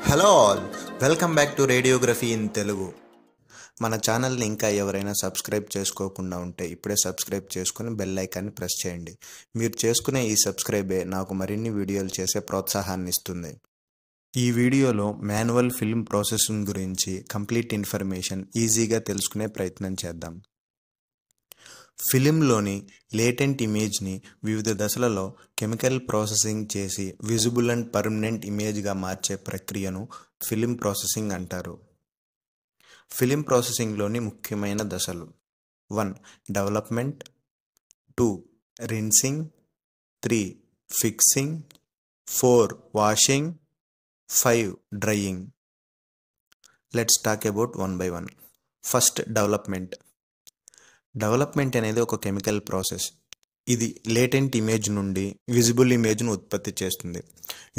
Hello all, welcome back to radiography in Telugu. మన ఛానల్ని ఇంకా ఎవరైనా సబ్స్క్రైబ్ చేసుకోకుండా ఉంటే ఇప్పుడే సబ్స్క్రైబ్ చేసుకుని బెల్ ఐకాన్ని ప్రెస్ చేయండి. మీరు చేసుకునే ఈ సబ్స్క్రైబే నాకు మరిన్ని వీడియోలు చేసే ప్రోత్సాహాన్ని ఇస్తుంది. ఈ వీడియోలో మాన్యువల్ ఫిల్మ్ ప్రాసెసింగ్ గురించి కంప్లీట్ ఇన్ఫర్మేషన్ ఈజీగా తెలుసుకునే ప్రయత్నం చేద్దాం. ఫిలింలోని లేటెంట్ ఇమేజ్ని వివిధ దశలలో కెమికల్ ప్రాసెసింగ్ చేసి విజిబుల్ అండ్ పర్మనెంట్ ఇమేజ్గా మార్చే ప్రక్రియను ఫిలిం ప్రాసెసింగ్ అంటారు. ఫిలిం ప్రాసెసింగ్లోని ముఖ్యమైన దశలు: 1. Development, 2. Rinsing, 3. Fixing, 4. Washing, 5. Drying. Let's talk about one by one. First, development. Development అనేది ఒక కెమికల్ ప్రాసెస్. ఇది లేటెంట్ ఇమేజ్ నుండి విజిబుల్ ఇమేజ్ను ఉత్పత్తి చేస్తుంది.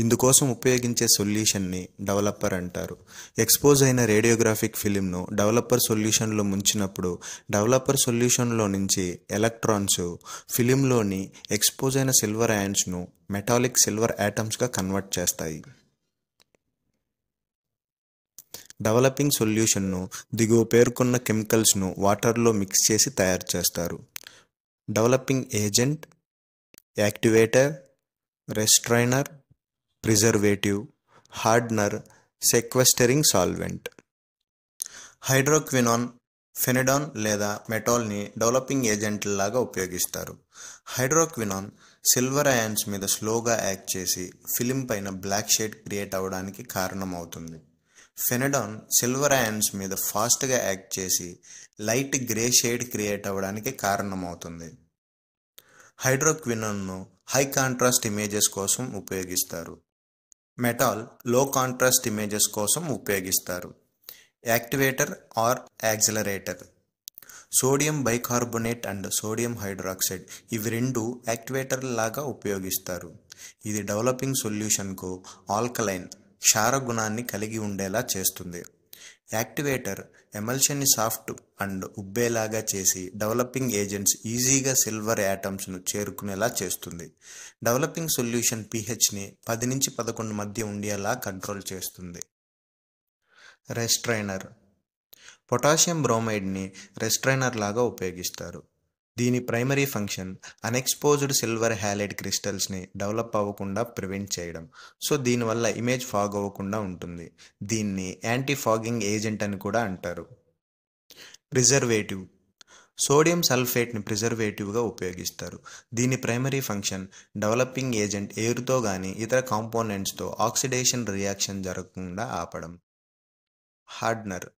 ఇందుకోసం ఉపయోగించే సొల్యూషన్ని డెవలపర్ అంటారు. ఎక్స్పోజ్ అయిన రేడియోగ్రాఫిక్ ఫిలింను డెవలపర్ సొల్యూషన్లో ముంచినప్పుడు డెవలపర్ సొల్యూషన్లో నుంచి ఎలక్ట్రాన్స్ ఫిలింలోని ఎక్స్పోజ్ అయిన సిల్వర్ అయాన్స్ను మెటాలిక్ సిల్వర్ యాటమ్స్గా కన్వర్ట్ చేస్తాయి. డెవలపింగ్ సొల్యూషన్ను దిగువ పేర్కొన్న కెమికల్స్ను వాటర్లో మిక్స్ చేసి తయారు చేస్తారు. Developing agent, activator, restrainer, preservative, hardener, sequestering solvent. Hydroquinone, phenidone లేదా మెటాల్ని డెవలపింగ్ ఏజెంట్లలాగా ఉపయోగిస్తారు. హైడ్రోక్వినాన్ సిల్వర్ అయాన్స్ మీద స్లోగా యాక్ట్ చేసి ఫిలిం పైన బ్లాక్ షేడ్ క్రియేట్ అవ్వడానికి కారణమవుతుంది. ఫెనడాన్ సిల్వర్ అయాన్స్ మీద ఫాస్ట్గా యాక్ట్ చేసి లైట్ గ్రే షేడ్ క్రియేట్ అవ్వడానికి కారణమవుతుంది. హైడ్రోక్వినాన్ను హై కాంట్రాస్ట్ ఇమేజెస్ కోసం ఉపయోగిస్తారు. మెటాల్ లో కాంట్రాస్ట్ ఇమేజెస్ కోసం ఉపయోగిస్తారు. Activator or accelerator. Sodium bicarbonate and sodium hydroxide ఇవి రెండు యాక్టివేటర్ లాగా ఉపయోగిస్తారు. ఇది డెవలపింగ్ సొల్యూషన్కు ఆల్కలైన్ క్షార గుణాన్ని కలిగి ఉండేలా చేస్తుంది. యాక్టివేటర్ ఎమల్షన్ని సాఫ్ట్ అండ్ ఉబ్బేలాగా చేసి డెవలపింగ్ ఏజెంట్స్ ఈజీగా సిల్వర్ యాటమ్స్ను చేరుకునేలా చేస్తుంది. డెవలపింగ్ సొల్యూషన్ pHని 10 నుంచి 11 మధ్య ఉండేలా కంట్రోల్ చేస్తుంది. రెస్ట్రైనర్. పొటాషియం బ్రోమైడ్ని రెస్ట్రైనర్ లాగా ఉపయోగిస్తారు. దీని primary function unexposed silver halide క్రిస్టల్స్ని డెవలప్ అవ్వకుండా ప్రివెంట్ చేయడం. సో దీనివల్ల ఇమేజ్ ఫాగ్ అవ్వకుండా ఉంటుంది. దీన్ని యాంటీ ఫాగింగ్ ఏజెంట్ అని కూడా అంటారు. ప్రిజర్వేటివ్. సోడియం సల్ఫేట్ని ప్రిజర్వేటివ్గా ఉపయోగిస్తారు. దీని ప్రైమరీ ఫంక్షన్ డెవలపింగ్ ఏజెంట్ ఎయిర్తో కానీ ఇతర కాంపోనెంట్స్తో ఆక్సిడేషన్ రియాక్షన్ జరగకుండా ఆపడం. హార్డ్నర్.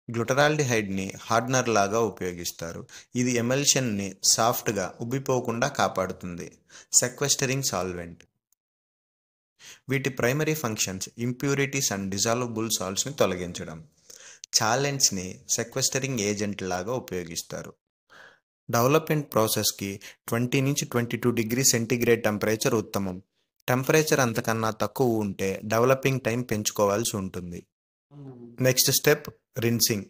గ్లూటరాల్డిహైడ్ని హార్డ్నర్ లాగా ఉపయోగిస్తారు. ఇది ఎమల్షన్ని సాఫ్ట్గా ఉబ్బిపోకుండా కాపాడుతుంది. Sequestering solvent. వీటి primary functions impurities and dissolvable సాల్ట్స్ని తొలగించడం. ఛాలెంట్స్ని సెక్వెస్టరింగ్ ఏజెంట్ లాగా ఉపయోగిస్తారు. డెవలప్మెంట్ ప్రాసెస్కి 20 నుంచి 22 డిగ్రీ సెంటీగ్రేడ్ టెంపరేచర్ ఉత్తమం. టెంపరేచర్ అంతకన్నా తక్కువ ఉంటే డెవలపింగ్ టైం పెంచుకోవాల్సి ఉంటుంది. Next step, rinsing.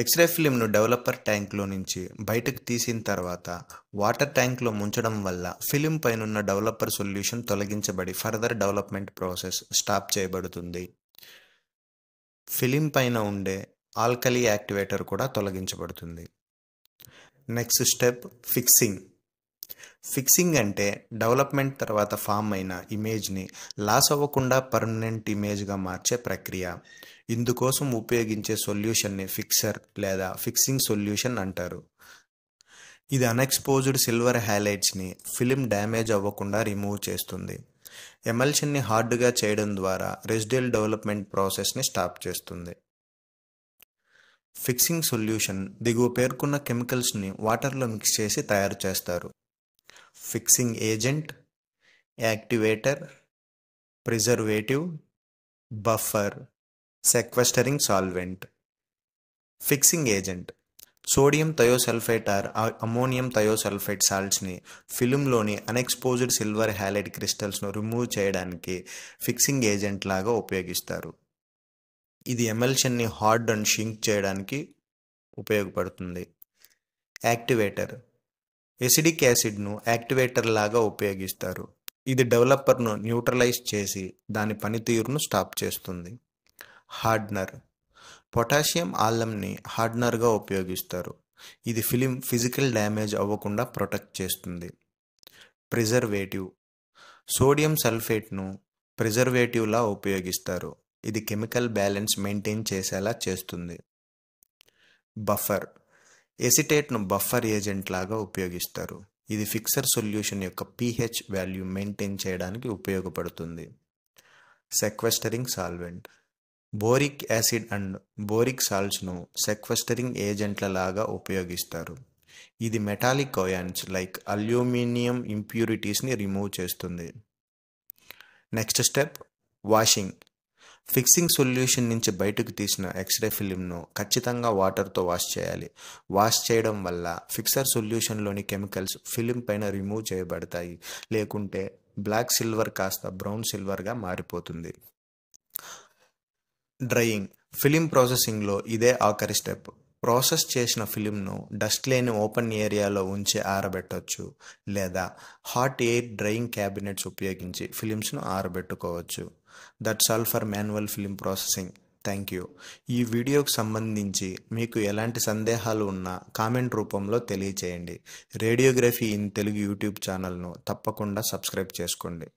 ఎక్స్రే ఫిలింను డెవలపర్ ట్యాంక్లో నుంచి బయటకు తీసిన తర్వాత వాటర్ ట్యాంక్లో ముంచడం వల్ల ఫిలిం పైనున్న డెవలపర్ సొల్యూషన్ తొలగించబడి ఫర్దర్ డెవలప్మెంట్ ప్రాసెస్ స్టాప్ చేయబడుతుంది. ఫిలిం పైన ఉండే ఆల్కలీ యాక్టివేటర్ కూడా తొలగించబడుతుంది. Next step, fixing. ఫిక్సింగ్ అంటే డెవలప్మెంట్ తర్వాత ఫామ్ అయిన ఇమేజ్ని లాస్ అవ్వకుండా పర్మనెంట్ ఇమేజ్గా మార్చే ప్రక్రియ. ఇందుకోసం ఉపయోగించే సొల్యూషన్ని ఫిక్సర్ లేదా ఫిక్సింగ్ సొల్యూషన్ అంటారు. ఇది అన్ఎక్స్పోజ్డ్ సిల్వర్ హ్యాలైడ్స్ని ఫిలిం డ్యామేజ్ అవ్వకుండా రిమూవ్ చేస్తుంది. ఎమల్షన్ని హార్డ్గా చేయడం ద్వారా రెసిడ్యుయల్ డెవలప్మెంట్ ప్రాసెస్ని స్టాప్ చేస్తుంది. ఫిక్సింగ్ సొల్యూషన్ దిగువ పేర్కొన్న కెమికల్స్ని వాటర్లో మిక్స్ చేసి తయారు చేస్తారు. Fixing agent, activator, preservative, buffer, sequestering solvent. Fixing agent sodium thiosulphate or ammonium thiosulphate సాల్ట్స్ని ఫిలింలోని అన్ఎక్స్పోజ్డ్ సిల్వర్ హ్యాలైడ్ క్రిస్టల్స్ను రిమూవ్ చేయడానికి ఫిక్సింగ్ ఏజెంట్ లాగా ఉపయోగిస్తారు. ఇది ఎమల్షన్ని హార్డ్ అండ్ షింక్ చేయడానికి ఉపయోగపడుతుంది. యాక్టివేటర్ ఎసిడిక్ యాసిడ్ను యాక్టివేటర్ లాగా ఉపయోగిస్తారు. ఇది డెవలపర్ను న్యూట్రలైజ్ చేసి దాని పనితీరును స్టాప్ చేస్తుంది. హార్డ్నర్. పొటాషియం ఆల్లంని హార్డ్నర్గా ఉపయోగిస్తారు. ఇది ఫిలిం ఫిజికల్ డ్యామేజ్ అవ్వకుండా ప్రొటెక్ట్ చేస్తుంది. ప్రిజర్వేటివ్. సోడియం సల్ఫేట్ను ప్రిజర్వేటివ్లా ఉపయోగిస్తారు. ఇది కెమికల్ బ్యాలెన్స్ మెయింటైన్ చేసేలా చేస్తుంది. బఫర్. ఎసిటేట్ను బఫర్ ఏజెంట్ లాగా ఉపయోగిస్తారు. ఇది ఫిక్సర్ సొల్యూషన్ యొక్క pH వాల్యూ మెయింటైన్ చేయడానికి ఉపయోగపడుతుంది. Sequestering solvent. Boric acid and boric సాల్ట్స్ను సెక్వెస్టరింగ్ ఏజెంట్ల లాగా ఉపయోగిస్తారు. ఇది మెటాలిక్ అయాన్స్ లైక్ అల్యూమినియం ఇంప్యూరిటీస్ని రిమూవ్ చేస్తుంది. Next step washing. Fixing solution నుంచి బయటకు తీసిన ఎక్స్రే ఫిలింను ఖచ్చితంగా వాటర్తో వాష్ చేయాలి. వాష్ చేయడం వల్ల ఫిక్సర్ సొల్యూషన్లోని కెమికల్స్ ఫిలిం పైన రిమూవ్ చేయబడతాయి. లేకుంటే బ్లాక్ సిల్వర్ కాస్త బ్రౌన్ సిల్వర్గా మారిపోతుంది. డ్రైయింగ్. ఫిలిం ప్రాసెసింగ్లో ఇదే ఆఖరి స్టెప్. ప్రాసెస్ చేసిన ఫిలింను డస్ట్ లేని ఓపెన్ ఏరియాలో ఉంచి ఆరబెట్టవచ్చు, లేదా హాట్ ఎయిర్ డ్రైయింగ్ క్యాబినెట్స్ ఉపయోగించి ఫిలిమ్స్ను ఆరబెట్టుకోవచ్చు. That's all for manual film processing. Thank you. ఈ వీడియోకి సంబంధించి మీకు ఎలాంటి సందేహాలు ఉన్నా కామెంట్ రూపంలో తెలియచేయండి. రేడియోగ్రఫీ ఇన్ తెలుగు యూట్యూబ్ ఛానల్ను తప్పకుండా సబ్స్క్రైబ్ చేసుకోండి.